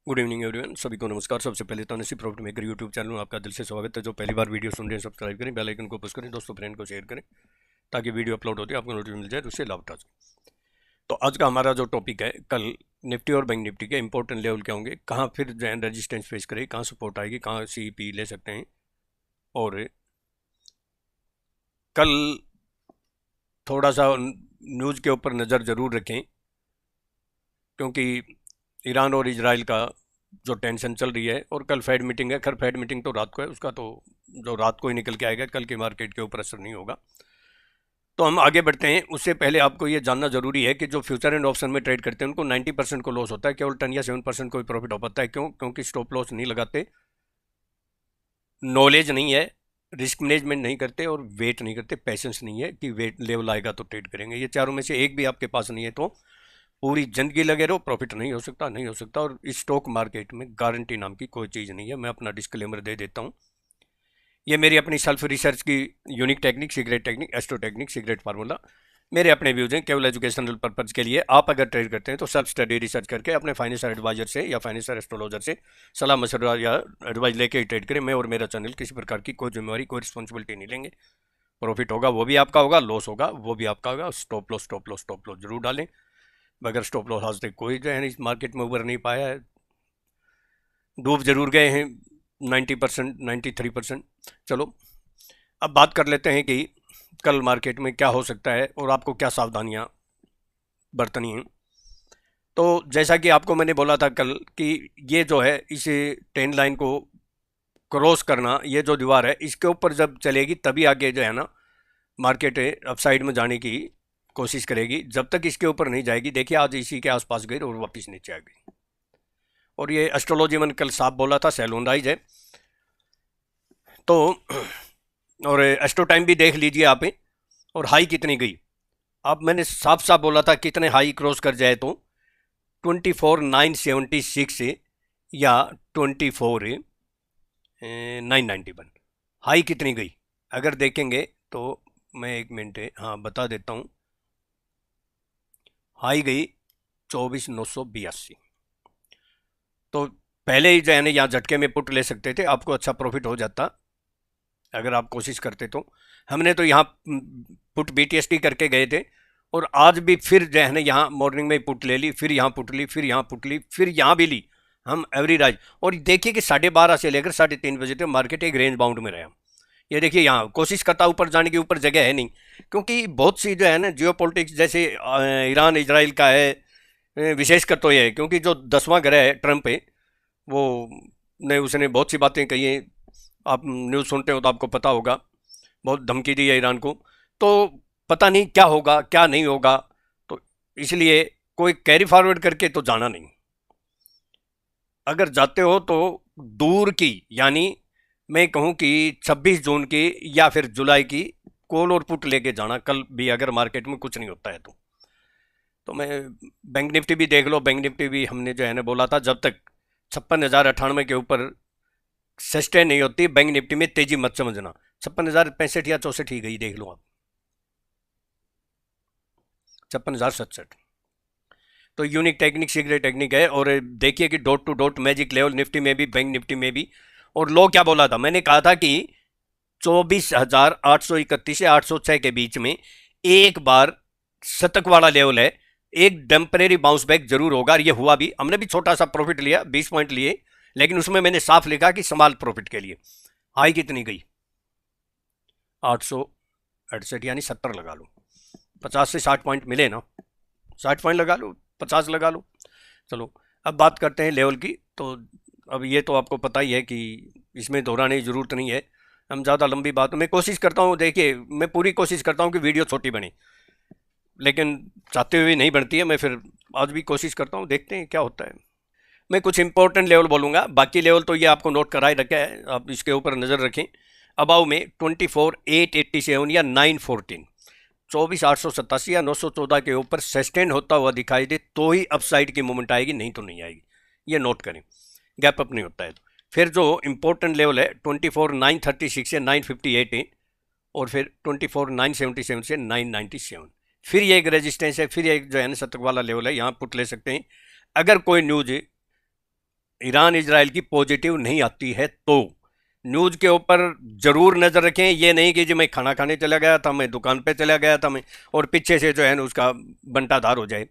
Good evening everyone, सभी को नमस्कार। सबसे पहले तो नसीब प्रॉफिट मेकर यूट्यूब चैनल में आपका दिल से स्वागत है। जो पहली बार वीडियो सुन रहे हैं सब्सक्राइब करें, बेल आइकन को पुश करें, दोस्तों फ्रेंड को शेयर करें ताकि वीडियो अपलोड होती है आपको नोटिफिकेशन मिल जाए तो उससे लाभ उठा सकें। तो आज का हमारा जो टॉपिक है, कल निफ्टी और बैंक निफ्टी के इंपॉर्टेंट लेवल क्या होंगे, कहाँ फिर जो है रजिस्टेंस फेस करेगी, कहाँ सपोर्ट आएगी, कहाँ CP ले सकते हैं। और कल थोड़ा सा न्यूज़ के ऊपर नज़र ज़रूर रखें क्योंकि ईरान और इजराइल का जो टेंशन चल रही है, और कल फेड मीटिंग है। खैर फेड मीटिंग तो रात को है, उसका तो जो रात को ही निकल के आएगा, कल के मार्केट के ऊपर असर नहीं होगा। तो हम आगे बढ़ते हैं। उससे पहले आपको ये जानना जरूरी है कि जो फ्यूचर एंड ऑप्शन में ट्रेड करते हैं उनको 90% को लॉस होता है, केवल 10 या 7% को ही प्रॉफिट हो पाता है। क्यों? क्योंकि स्टॉप लॉस नहीं लगाते, नॉलेज नहीं है, रिस्क मैनेजमेंट नहीं करते और वेट नहीं करते, पेशेंस नहीं है कि वेट लेवल आएगा तो ट्रेड करेंगे। ये चारों में से एक भी आपके पास नहीं है तो पूरी जिंदगी लगे रहो, प्रॉफिट नहीं हो सकता, नहीं हो सकता। और इस स्टॉक मार्केट में गारंटी नाम की कोई चीज़ नहीं है। मैं अपना डिस्क्लेमर दे देता हूँ। ये मेरी अपनी सेल्फ रिसर्च की unique technique, secret technique, astro technique, secret formula, मेरे अपने व्यूज हैं, केवल एजुकेशनल पर्पज के लिए। आप अगर ट्रेड करते हैं तो सेल्फ स्टडी रिसर्च करके अपने फाइनेंशियल एडवाइजर से या फाइनेंशियल एस्ट्रोलॉजर से सलाह मशवरा या एडवाइस लेके ही ट्रेड करें। मैं और मेरा चैनल किसी प्रकार की कोई जिम्मेवारी, कोई रिस्पॉन्सिबिलिटी नहीं लेंगे। प्रॉफिट होगा वो भी आपका होगा, लॉस होगा वो भी आपका होगा। Stop loss, stop loss, stop loss जरूर डालें। मगर स्टॉप लॉस आज तक कोई जो है इस मार्केट में उभर नहीं पाया है। डूब जरूर गए हैं 90%, 93%। चलो अब बात कर लेते हैं कि कल मार्केट में क्या हो सकता है और आपको क्या सावधानियां बरतनी हैं। तो जैसा कि आपको मैंने बोला था कल कि ये जो है, इस ट्रेंड लाइन को क्रॉस करना, ये जो दीवार है इसके ऊपर जब चलेगी तभी आगे जो है ना मार्केट अपसाइड में जाने की कोशिश करेगी। जब तक इसके ऊपर नहीं जाएगी, देखिए आज इसी के आसपास गई और वापस नीचे आ गई। और ये एस्ट्रोलॉजी मैंने कल साफ बोला था, सैलून राइज है। तो और एस्ट्रो टाइम भी देख लीजिए आप। और हाई कितनी गई, अब मैंने साफ साफ बोला था कितने हाई क्रॉस कर जाए तो 24,976 या 24,991 हाई कितनी गई अगर देखेंगे तो मैं एक मिनट हाँ बता देता हूँ। हाई गई 24,982। तो पहले ही जो है ना यहाँ झटके में पुट ले सकते थे, आपको अच्छा प्रॉफिट हो जाता अगर आप कोशिश करते। तो हमने तो यहाँ पुट BTST करके गए थे और आज भी फिर जो है ना यहाँ मॉर्निंग में पुट ले ली, फिर यहाँ पुट ली, फिर यहाँ पुट ली, फिर यहाँ भी ली हम एवरी राइज। और देखिए कि 12:30 से लेकर 3:30 बजे तक मार्केट एक रेंज बाउंड में रहा। ये देखिए यहाँ कोशिश करता ऊपर जाने की, ऊपर जगह है नहीं क्योंकि बहुत सी जो है ना जियो पॉलिटिक्स, जैसे ईरान इजराइल का है, विशेषकर तो ये है क्योंकि जो 10वां ग्रह है ट्रंप है, वो ने उसने बहुत सी बातें कही हैं। आप न्यूज़ सुनते हो तो आपको पता होगा, बहुत धमकी दी है ईरान को। तो पता नहीं क्या होगा क्या नहीं होगा, तो इसलिए कोई कैरी फॉरवर्ड करके तो जाना नहीं। अगर जाते हो तो दूर की, यानी मैं कहूँ कि 26 जून की या फिर जुलाई की कॉल और पुट लेके जाना कल भी, अगर मार्केट में कुछ नहीं होता है तो मैं बैंक निफ्टी भी देख लो। बैंक निफ्टी भी हमने जो है ना बोला था जब तक 56,098 के ऊपर सस्टेन नहीं होती बैंक निफ्टी में तेजी मत समझना। 56,065 या 64 ही गई, देख लो आप, 56,067। तो यूनिक टेक्निक, सीक्रेट टेक्निक है। और देखिए कि dot to dot magic level Nifty में भी, बैंक निफ्टी में भी। और लो क्या बोला था मैंने, कहा था कि 24,831 से 806 के बीच में एक बार शतक वाला लेवल है, एक टेम्परेरी बाउंस बैक जरूर होगा। ये हुआ भी, हमने भी छोटा सा प्रॉफिट लिया, 20 पॉइंट लिए, लेकिन उसमें मैंने साफ लिखा कि समाल प्रॉफिट के लिए। हाई कितनी गई, 868, यानी 70 लगा लो। 50 से 60 पॉइंट मिले ना, 60 पॉइंट लगा लो, 50 लगा लो। चलो अब बात करते हैं लेवल की। तो अब ये तो आपको पता ही है कि इसमें दोहराने की ज़रूरत नहीं है। हम ज़्यादा लंबी बात, मैं कोशिश करता हूँ, देखिए मैं पूरी कोशिश करता हूँ कि वीडियो छोटी बने, लेकिन चाहते हुए नहीं बनती है। मैं फिर आज भी कोशिश करता हूँ, देखते हैं क्या होता है। मैं कुछ इंपॉर्टेंट लेवल बोलूँगा, बाकी लेवल तो ये आपको नोट कराए रखा है, आप इसके ऊपर नज़र रखें। अबाव में 24,887 या 914, 24,887 या 914 के ऊपर सस्टेन होता हुआ दिखाई दे तो ही अपसाइड की मूवमेंट आएगी, नहीं तो नहीं आएगी। ये नोट करें, गैप अप नहीं होता है तो। फिर जो इंपॉर्टेंट लेवल है 24,936 से 958 है, और फिर 24,977 से 997। फिर ये एक रेजिस्टेंस है, फिर एक जो है ना शतक वाला लेवल है, यहाँ पुट ले सकते हैं। अगर कोई न्यूज ईरान इजराइल की पॉजिटिव नहीं आती है तो न्यूज़ के ऊपर जरूर नज़र रखें। ये नहीं कि जी मैं खाना खाने चला गया था, मैं दुकान पे चला गया था, मैं और पीछे से जो है ना उसका बंटाधार हो जाए।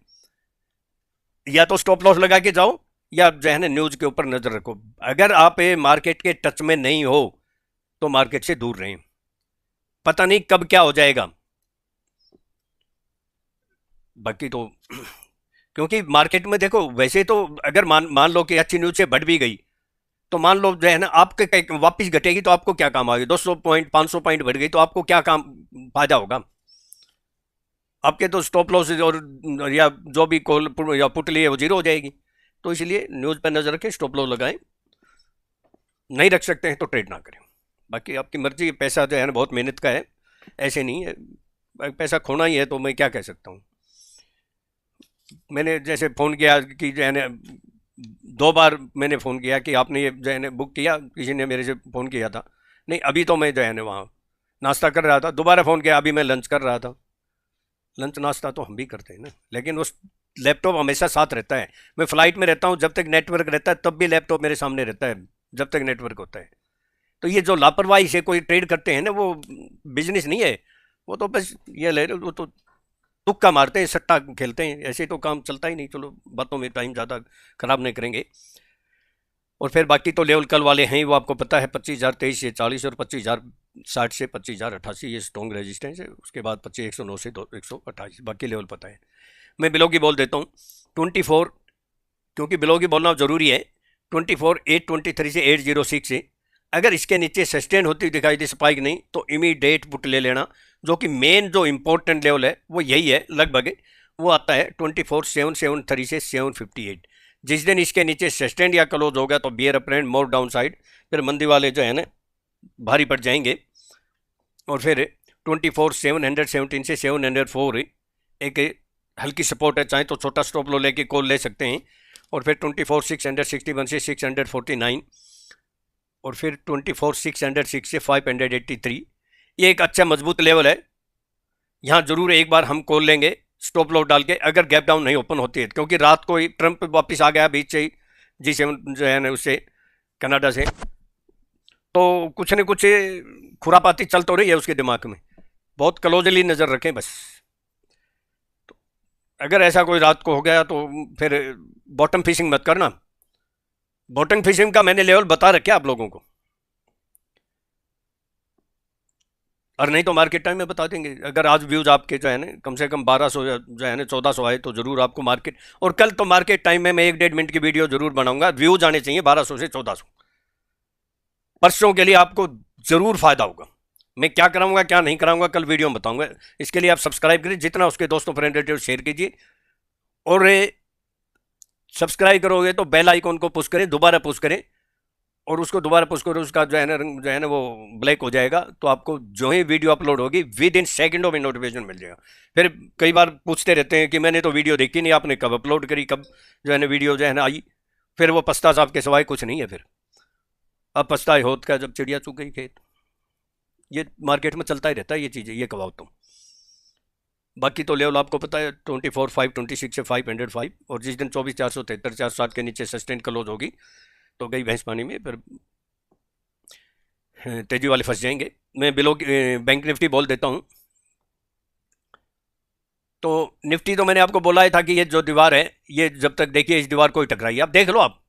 या तो स्टॉप लॉस लगा के जाओ या जो है ना न्यूज़ के ऊपर नज़र रखो। अगर आप मार्केट के टच में नहीं हो तो मार्केट से दूर रहें, पता नहीं कब क्या हो जाएगा। बाकी तो क्योंकि मार्केट में देखो वैसे तो अगर मान मान लो कि अच्छी न्यूज़ से बढ़ भी गई तो मान लो जो है ना आपके वापस घटेगी तो आपको क्या काम आएगी। 200 पॉइंट 500 पॉइंट बढ़ गई तो आपको क्या काम फायदा होगा। आपके तो स्टॉप लॉस और या जो भी कॉल या पुट लिए वो जीरो हो जाएगी। तो इसलिए न्यूज़ पर नजर रखें, स्टॉप लॉस लगाएं, नहीं रख सकते हैं तो ट्रेड ना करें। बाकी आपकी मर्जी, पैसा जो है ना बहुत मेहनत का है, ऐसे नहीं है पैसा खोना ही है तो मैं क्या कह सकता हूँ। मैंने जैसे फ़ोन किया कि जो है ना 2 बार मैंने फ़ोन किया कि आपने ये जो है ना बुक किया, किसी ने मेरे से फ़ोन किया था, नहीं अभी तो मैं जो है ना वहाँ नाश्ता कर रहा था, दोबारा फ़ोन किया अभी मैं लंच कर रहा था। लंच नाश्ता तो हम भी करते हैं ना, लेकिन उस लैपटॉप हमेशा साथ रहता है। मैं फ़्लाइट में रहता हूँ, जब तक नेटवर्क रहता है तब भी लैपटॉप मेरे सामने रहता है, जब तक नेटवर्क होता है। तो ये जो लापरवाही से कोई ट्रेड करते हैं ना वो बिजनेस नहीं है, वो तो बस ये ले वो तो तुक्का मारते हैं, सट्टा खेलते हैं, ऐसे तो काम चलता ही नहीं। चलो बातों में टाइम ज़्यादा ख़राब नहीं करेंगे। और फिर बाकी तो लेवल कल वाले हैं, वो आपको पता है 25,023 से 40 और 25,060 से 25,088 ये स्ट्रॉन्ग रेजिस्टेंस है। उसके बाद 25,109 से 128 बाकी लेवल पता है। मैं बिलो की बोल देता हूँ 24, क्योंकि बिलो की बोलना ज़रूरी है। 24,823 से 806 से अगर इसके नीचे सस्टेन होती दिखाई दे, स्पाइक नहीं, तो इमीडिएट पुट ले लेना। जो कि मेन जो इंपॉर्टेंट लेवल है वो यही है लगभग, वो आता है 24,773 से 758। जिस दिन इसके नीचे सस्टेन या क्लोज होगा तो bear apparent more downside, फिर मंदी वाले जो है ना भारी पड़ जाएंगे। और फिर 24,717 से 704 एक हल्की सपोर्ट है, चाहे तो छोटा स्टॉप लो लेके कॉल ले सकते हैं। और फिर 24,661 से 649, और फिर 24,606 से 583, ये एक अच्छा मजबूत लेवल है। यहाँ जरूर एक बार हम कॉल लेंगे स्टॉप लॉस डाल के, अगर गैप डाउन नहीं ओपन होती है, क्योंकि रात को ही ट्रंप वापस आ गया बीच से ही G7 जो है ना उससे, कनाडा से, तो कुछ न कुछ खुरापाती चल तो रही है उसके दिमाग में। बहुत क्लोजली नज़र रखें बस। तो अगर ऐसा कोई रात को हो गया तो फिर बॉटम फिशिंग मत करना। बॉटम फिशिंग का मैंने लेवल बता रखे आप लोगों को, और नहीं तो मार्केट टाइम में बता देंगे। अगर आज व्यूज आपके जो है ना कम से कम 1200 जो है ना 1400 आए तो जरूर आपको मार्केट, और कल तो मार्केट टाइम में मैं 1-1.5 मिनट की वीडियो जरूर बनाऊंगा। व्यूज आने चाहिए 1200 से 1400, परसों के लिए आपको जरूर फायदा होगा। मैं क्या कराऊंगा क्या नहीं कराऊंगा कल वीडियो में बताऊंगा। इसके लिए आप सब्सक्राइब करिए, जितना उसके दोस्तों फ्रेंड रिलेटिव शेयर कीजिए, और सब्सक्राइब करोगे तो बेल आइकॉन को पुश करें, दोबारा पुश करें, और उसको दोबारा पुश करो, उसका जो है ना रंग जो है ना वो ब्लैक हो जाएगा, तो आपको जो ही वीडियो अपलोड होगी विद इन सेकेंडों में नोटिफिकेशन मिल जाएगा। फिर कई बार पूछते रहते हैं कि मैंने तो वीडियो देखी नहीं, आपने कब अपलोड करी, कब जो है ना वीडियो जो है ना आई। फिर वो पछता साहब के सिवाय कुछ नहीं है। फिर अब पछताए होत का जब चिड़िया चुग गई खेत। ये मार्केट में चलता ही रहता है ये चीज़ें, ये कबाओ तुम। बाकी तो लेवल आपको पता है 24,526 से 505, और जिस दिन 24,473 460 के नीचे सस्टेन क्लोज होगी तो गई भैंस पानी में, फिर तेजी वाले फंस जाएंगे। मैं बिलो बैंक निफ्टी बोल देता हूँ। तो निफ्टी तो मैंने आपको बोला ही था कि ये जो दीवार है, ये जब तक देखिए इस दीवार को ही टकराई, आप देख लो आप,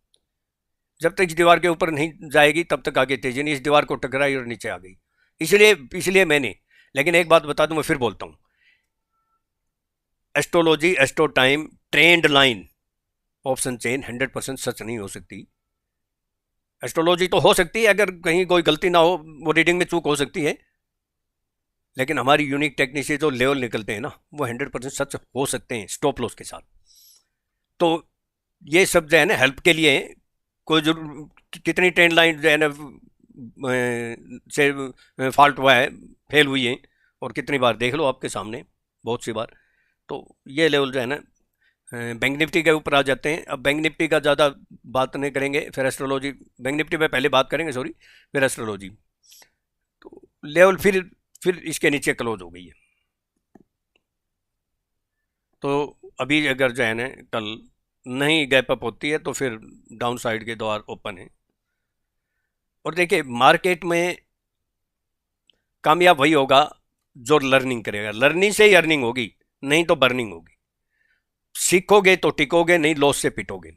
जब तक इस दीवार के ऊपर नहीं जाएगी तब तक आगे तेजी नहीं। इस दीवार को टकराई और नीचे आ गई, इसलिए इसलिए मैंने, लेकिन एक बात बता दूं, मैं फिर बोलता हूँ, astrology, astro time, trend line, option chain 100% सच नहीं हो सकती। एस्ट्रोलॉजी तो हो सकती है, अगर कहीं कोई गलती ना हो, वो रीडिंग में चूक हो सकती है, लेकिन हमारी यूनिक टेक्निक से जो लेवल निकलते हैं ना वो 100% सच हो सकते हैं स्टॉप लॉस के साथ। तो ये सब जो है ना हेल्प के लिए है। कोई जरूर कितनी ट्रेंड लाइन जो है ना से फॉल्ट हुआ है, फेल हुई है, और कितनी बार देख लो आपके सामने, बहुत सी बार। तो ये लेवल जो है ना बैंक निफ्टी के ऊपर आ जाते हैं। अब बैंक निफ्टी का ज़्यादा बात नहीं करेंगे, फिर एस्ट्रोलॉजी, बैंक निफ्टी में पहले बात करेंगे, सॉरी, फिर एस्ट्रोलॉजी। तो लेवल फिर इसके नीचे क्लोज हो गई है। तो अभी अगर जो है ना कल नहीं गैप अप होती है तो फिर डाउन साइड के द्वार ओपन है। और देखिए मार्केट में कामयाब वही होगा जो लर्निंग करेगा, लर्निंग से ही अर्निंग होगी, नहीं तो बर्निंग होगी। सीखोगे तो टिकोगे, नहीं लॉस से पिटोगे।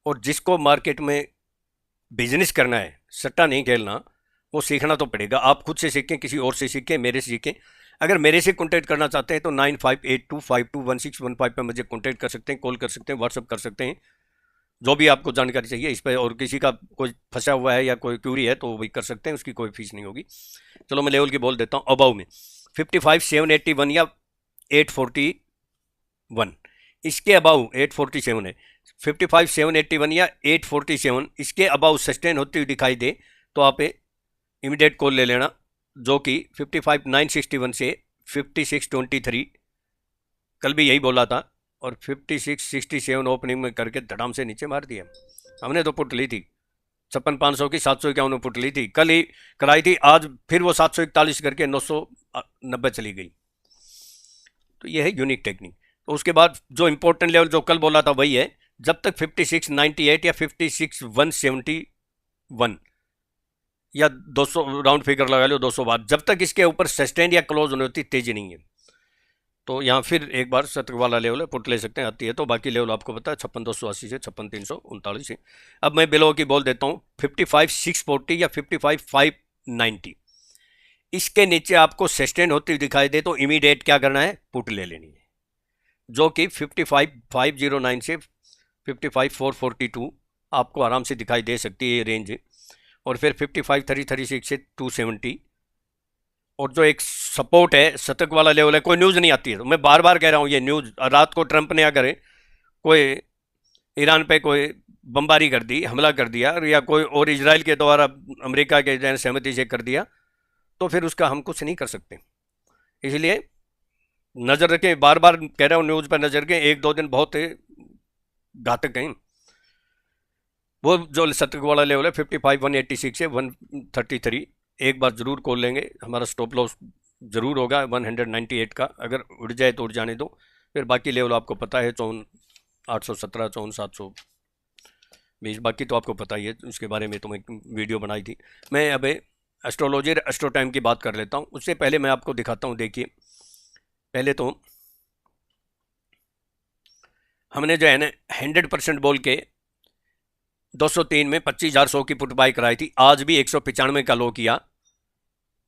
और जिसको मार्केट में बिजनेस करना है, सट्टा नहीं खेलना, वो सीखना तो पड़ेगा। आप खुद से सीखें, किसी और से सीखें, मेरे से सीखें। अगर मेरे से कॉन्टैक्ट करना चाहते हैं तो 9582521615 पर मुझे कॉन्टैक्ट कर सकते हैं, कॉल कर सकते हैं, व्हाट्सअप कर सकते हैं। जो भी आपको जानकारी चाहिए इस पर, और किसी का कोई फंसा हुआ है या कोई क्यूरी है तो वही कर सकते हैं, उसकी कोई फीस नहीं होगी। चलो मैं लेवल की बोल देता हूँ। अबाउ में 55,781 या 841, इसके अबाउ 847 है। 55,781 या 847 इसके अबाउ सस्टेन होती हुई दिखाई दे तो आप इमीडिएट कॉल ले लेना, जो कि 55,961 से 56,23 कल भी यही बोला था, और 56,67 ओपनिंग में करके धड़ाम से नीचे मार दिया। हमने तो पुट ली थी 56,500 की, 751 पुट ली थी, कल ही कराई थी, आज फिर वो 741 करके 990 चली गई। तो ये है यूनिक टेक्निक। तो उसके बाद जो इंपॉर्टेंट लेवल जो कल बोला था वही है, जब तक 5698 या 56,171 या 200 राउंड फिगर लगा लो 200 बार, जब तक इसके ऊपर सस्टेन या क्लोज होने होती तेजी नहीं है। तो यहाँ फिर एक बार शतक वाला लेवल है, पुट ले सकते हैं, आती है तो। बाकी लेवल आपको पता है 56,280 से 56,339 से। अब मैं बिलो की बोल देता हूँ 55,640 या 55,590, इसके नीचे आपको सस्टेन होती हुई दिखाई दे तो इमीडिएट क्या करना है, पुट ले लेनी है, जो कि 55,509 से 55,442 आपको आराम से दिखाई दे सकती है ये रेंज। और फिर 55,336 से 270, और जो एक सपोर्ट है शतक वाला लेवल है। कोई न्यूज़ नहीं आती है तो मैं बार बार कह रहा हूँ, ये न्यूज़ रात को ट्रंप ने अगर कोई ईरान पे कोई बमबारी कर दी, हमला कर दिया, या कोई और इजराइल के द्वारा अमेरिका के सहमति से कर दिया, तो फिर उसका हम कुछ नहीं कर सकते। इसलिए नज़र रखें, बार बार कह रहा हूँ, न्यूज़ पर नज़र रखें, एक दो दिन बहुत घातक हैं। वो जो शतक वाला लेवल है 55,186 से 133, एक बार ज़रूर कॉल लेंगे, हमारा स्टॉप लॉस ज़रूर होगा 198 का, अगर उड़ जाए तो उड़ जाने दो। फिर बाकी लेवल आपको पता है 54,817, 54,720, बाकी तो आपको पता ही है, उसके बारे में तो मैं वीडियो बनाई थी। मैं अब एस्ट्रोलॉजी एस्ट्रो टाइम की बात कर लेता हूँ। उससे पहले मैं आपको दिखाता हूँ, देखिए पहले तो हमने जो है ना 100% बोल के 203 में 25,100 की पुट बाई कराई थी, आज भी 195 का लो किया।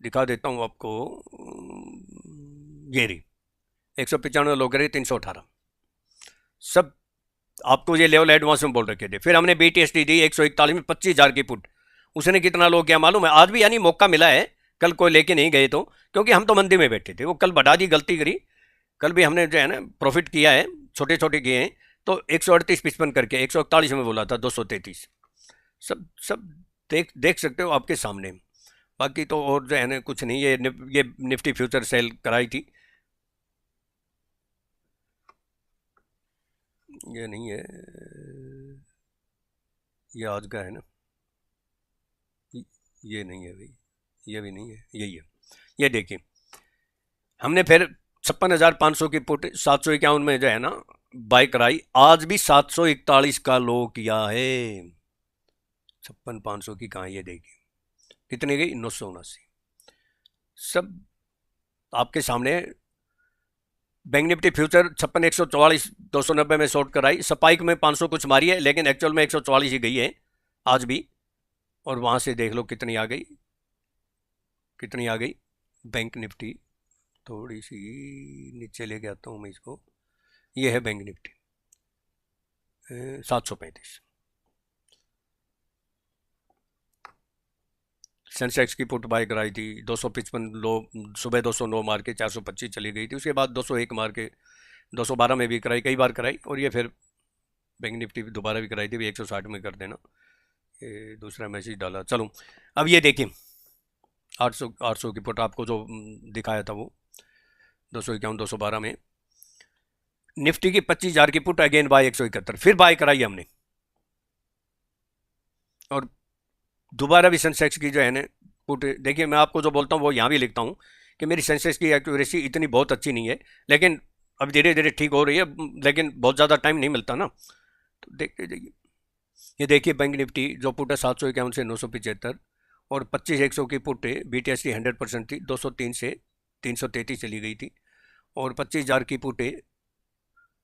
दिखा देता हूँ आपको, ये रही 195 लो करे 318। सब आपको ये लेवल एडवांस में बोल रखे थे। फिर हमने BTST दी 141 में 25,000 की पुट, उसने कितना लो किया मालूम है? आज भी, यानी मौका मिला है, कल कोई लेके नहीं गए तो, क्योंकि हम तो मंदी में बैठे थे। वो कल बढ़ा दी, गलती करी, कल भी हमने जो है ना प्रॉफिट किया है, छोटे छोटे किए हैं। तो 138.55 करके 141 में बोला था 233, सब सब देख सकते हो आपके सामने। बाकी तो और जो है ना कुछ नहीं। ये निफ्टी फ्यूचर सेल कराई थी, ये नहीं है, ये आज का है ना, ये नहीं है भाई, ये भी नहीं है, यही है। ये देखिए हमने फिर 56,500 की पुट 751 में जो है ना बाय कराई, आज भी 741 का लो किया है। 56,500 की कहाँ, ये देखिए कितनी गई, 979। सब आपके सामने। बैंक निफ्टी फ्यूचर 56,144 290 में शॉर्ट कराई, स्पाइक में 500 कुछ मारी है, लेकिन एक्चुअल में 144 ही गई है आज भी। और वहाँ से देख लो कितनी आ गई, कितनी आ गई बैंक निफ्टी। थोड़ी सी नीचे लेके आता हूँ मैं इसको, ये है बैंक निफ्टी 735। सेंसेक्स की पुट बाय कराई थी 255 लो, सुबह 209 मार के 425 चली गई थी। उसके बाद 201 मार के 212 में भी कराई, कई बार कराई। और ये फिर बैंक निफ्टी दोबारा भी कराई थी, भी 160 में कर देना। ये दूसरा मैसेज डाला। चलो अब ये देखिए 800 की पुट आपको जो दिखाया था वो 251 212 में। निफ्टी की 25,000 की पुट अगेन बाय 171, फिर बाय कराई हमने। और दोबारा भी सेंसेक्स की जो है ना पुट, देखिए मैं आपको जो बोलता हूँ वो यहाँ भी लिखता हूँ कि मेरी सेंसेक्स की एक्यूरेसी इतनी बहुत अच्छी नहीं है, लेकिन अब धीरे धीरे ठीक हो रही है, लेकिन बहुत ज़्यादा टाइम नहीं मिलता ना। तो देखते जाइए। ये देखिए बैंक निफ्टी जो पुट है 751 से 975 और 25-100 की पुट है BTST 100% थी 203 से 333 चली गई थी और 25,000 की पुट है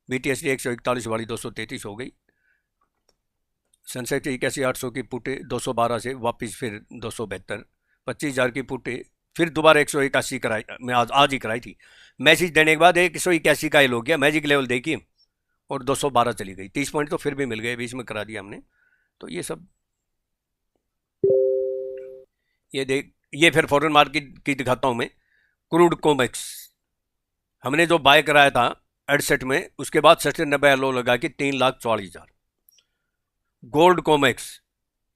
BTST 141 वाली 233 हो गई। सेंसेक्स 81,800 की पुट है 212 से वापस फिर 272। 25,000 की पुट है फिर दोबारा 181 कराई, मैं आज ही कराई थी। मैसेज देने के बाद 181 का ही हो गया, मैजिक लेवल देखिए और 212 चली गई। 30 पॉइंट तो फिर भी मिल गए, बीच में करा दिया हमने। तो ये सब ये फिर फॉरेन मार्केट की दिखाता हूँ मैं। क्रूड कोमेक्स हमने जो बाय कराया था 68 में, उसके बाद 90 लो लगा के 3,44,000। गोल्ड कोमेक्स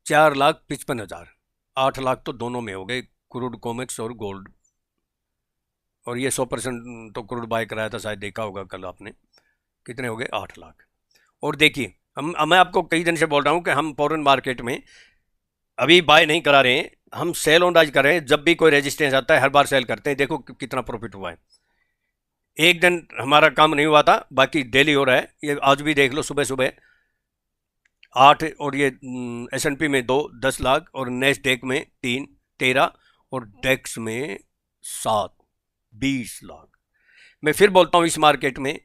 4,55,000, 8 लाख तो दोनों में हो गए, क्रूड कोमेक्स और गोल्ड। और ये 100% तो क्रूड बाय कराया था, शायद देखा होगा कल आपने। कितने हो गए? 8 लाख। और देखिए मैं आपको कई दिन से बोल रहा हूँ कि हम फॉरेन मार्केट में अभी बाय नहीं करा रहे हैं, हम सेल ऑन राइज कर रहे हैं। जब भी कोई रेजिस्टेंस आता है हर बार सेल करते हैं। देखो कितना प्रॉफिट हुआ है। एक दिन हमारा काम नहीं हुआ था, बाकी डेली हो रहा है। ये आज भी देख लो, सुबह सुबह 8 और ये S&P में 2 10 लाख और नेस्डेक में 3 13 और डेक्स में 7 20 लाख। मैं फिर बोलता हूँ, इस मार्केट में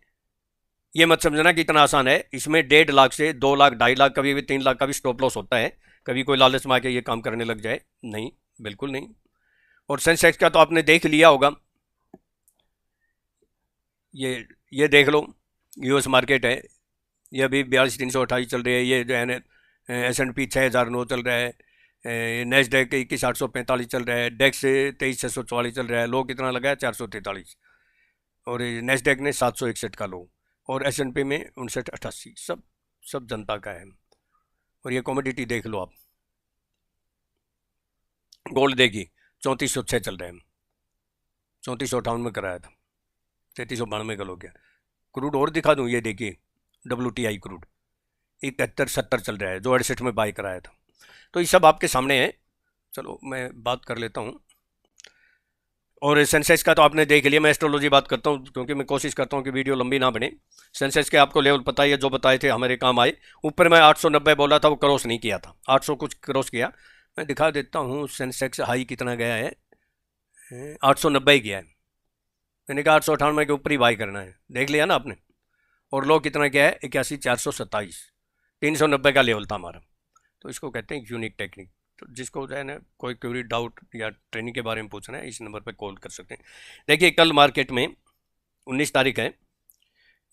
ये मत समझना कि इतना आसान है। इसमें 1.5 लाख से 2 लाख 2.5 लाख कभी भी 3 लाख का भी स्टॉप लॉस होता है। कभी कोई लालच में आके ये काम करने लग जाए, नहीं, बिल्कुल नहीं। और सेंसेक्स का तो आपने देख लिया होगा। ये देख लो, US मार्केट है, ये अभी 42,328 चल रही है। ये जो है ना S&P 6,009 चल रहा है, नेस्डेक 21,845 चल रहा है, डेक्स 23,644 चल रहा है। लो कितना लगा है? 443। और नेस्डेक ने 761 का लो और S&P में 59,88। सब जनता का है। और ये कॉमोडिटी देख लो आप। गोल्ड देखिए 3406 चल रहा है, 3458 में कराया था, 3392 का हो गया। क्रूड और दिखा दूं, ये देखिए WTI क्रूड 7170 चल रहा है, जो 68 में बाय कराया था। तो ये सब आपके सामने है। चलो मैं बात कर लेता हूँ। और सेंसेक्स का तो आपने देख लिया। मैं एस्ट्रोलॉजी बात करता हूँ क्योंकि मैं कोशिश करता हूँ कि वीडियो लंबी ना बने। सेंसेक्स के आपको लेवल पता ही है, जो बताए थे हमारे काम आए। ऊपर मैं 890 बोला था, वो क्रॉस नहीं किया था, 800 कुछ क्रॉस किया। मैं दिखा देता हूँ सेंसेक्स हाई कितना गया है, 890 गया है। मैंने कहा 898 के ऊपर ही बाई करना है, देख लिया ना आपने। और लो कितना गया है? 81,427, 390 का लेवल था हमारा। तो इसको कहते हैं यूनिक टेक्निक। तो जिसको जो है ना कोई क्वेरी डाउट या ट्रेनिंग के बारे में पूछना है, इस नंबर पर कॉल कर सकते हैं। देखिए कल मार्केट में 19 तारीख है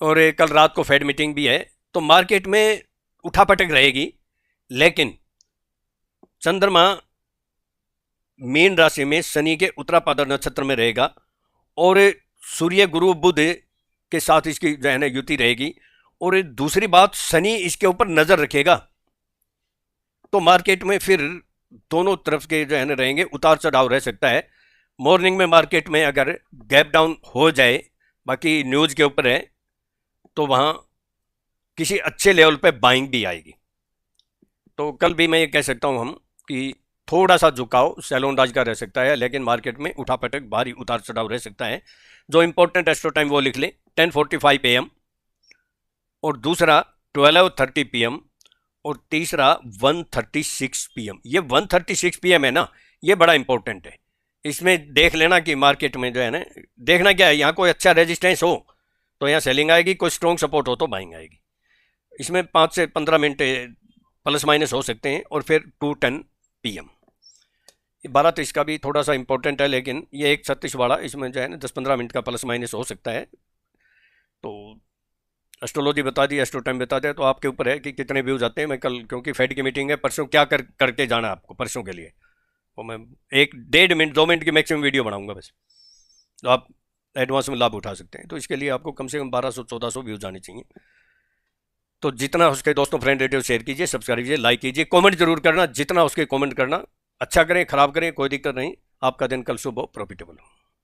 और कल रात को फेड मीटिंग भी है। तो मार्केट में उठापटक रहेगी, लेकिन चंद्रमा मीन राशि में शनि के उत्तराभाद्र नक्षत्र में रहेगा और सूर्य गुरु बुध के साथ इसकी जो है ना युति रहेगी। और दूसरी बात, शनि इसके ऊपर नजर रखेगा। तो मार्केट में फिर दोनों तरफ के जो है ना रहेंगे, उतार चढ़ाव रह सकता है। मॉर्निंग में मार्केट में अगर गैप डाउन हो जाए, बाकी न्यूज के ऊपर है, तो वहां किसी अच्छे लेवल पे बाइंग भी आएगी। तो कल भी मैं ये कह सकता हूं हम कि थोड़ा सा झुकाव सेलोन राज का रह सकता है, लेकिन मार्केट में उठापटक भारी उतार चढ़ाव रह सकता है। जो इंपॉर्टेंट एस्ट्रो टाइम वो लिख लें, 10:45 AM और दूसरा 12:30 PM और तीसरा 1:36 PM। ये 1:36 PM है ना, ये बड़ा इंपॉर्टेंट है। इसमें देख लेना कि मार्केट में जो है ना, देखना क्या है, यहाँ कोई अच्छा रेजिस्टेंस हो तो यहाँ सेलिंग आएगी, कोई स्ट्रॉन्ग सपोर्ट हो तो बाइंग आएगी। इसमें 5 से 15 मिनट प्लस माइनस हो सकते हैं और फिर 2:10 PM। 12 तो इसका भी थोड़ा सा इंपॉर्टेंट है, लेकिन ये 1:36 वाला, इसमें जो है ना 10-15 मिनट का प्लस माइनस हो सकता है। तो एस्ट्रोलॉजी बता दी, एस्ट्रो टाइम बता दिया, तो आपके ऊपर है कि कितने व्यूज आते हैं। मैं कल, क्योंकि फेड की मीटिंग है परसों, क्या करके जाना है आपको परसों के लिए, वो मैं 1-1.5 मिनट 2 मिनट की मैक्सिमम वीडियो बनाऊंगा बस, तो आप एडवांस में लाभ उठा सकते हैं। तो इसके लिए आपको कम से कम 1200-1400 व्यूज आने चाहिए। तो जितना उसके दोस्तों फ्रेंड रिलेटिव शेयर कीजिए, सब्सक्राइब कीजिए, लाइक कीजिए, कमेंट जरूर करना। जितना उसके कमेंट करना, अच्छा करें खराब करें कोई दिक्कत नहीं। आपका दिन कल सुबह प्रॉफिटेबल हो।